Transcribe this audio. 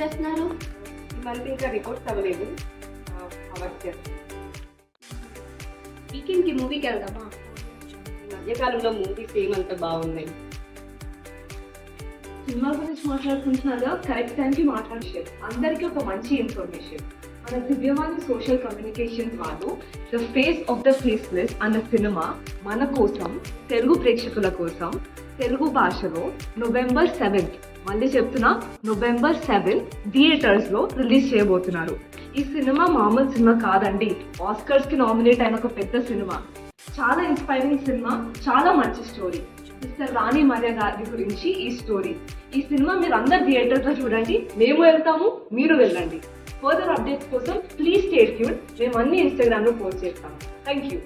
చేస్తున్నారు? ఈ మంత్ ఇంకా రిపోర్ట్స్ అవ్వలేదు. వర్క్ చేస్తాను. వీకెండ్కి మూవీకి వెళ్దామా? ఈ మధ్యకాలంలో మూవీస్ ఏమంత బాగున్నాయి. సినిమా గురించి మాట్లాడుకుంటున్నారో కరెక్ట్ టైంకి మాట్లాడే అందరికీ ఒక మంచి ఇన్ఫర్మేషన్. మన దివ్యవాణి సోషల్ కమ్యూనికేషన్ వాళ్ళు the face of the faceless అన్న సినిమా మన కోసం, తెలుగు ప్రేక్షకుల కోసం, తెలుగు భాషలో November 7th, మళ్ళీ చెప్తున్నా November 7th థియేటర్స్లో రిలీజ్ చేయబోతున్నారు. ఈ సినిమా మామూలు సినిమా కాదండి, ఆస్కర్స్కి నామినేట్ అయిన ఒక పెద్ద సినిమా. చాలా ఇన్స్పైరింగ్ సినిమా, చాలా మంచి స్టోరీ. మిస్టర్ రాణి మరియ గారి గురించి ఈ స్టోరీ. ఈ సినిమా మీరు అందరు థియేటర్లో చూడండి, మేము వెళ్తాము, మీరు వెళ్ళండి. ఫర్దర్ అప్డేట్స్ కోసం ప్లీజ్ స్టే ట్యూన్డ్. మేము అన్ని ఇన్స్టాగ్రామ్లో పోస్ట్ చేస్తాము. Thank you.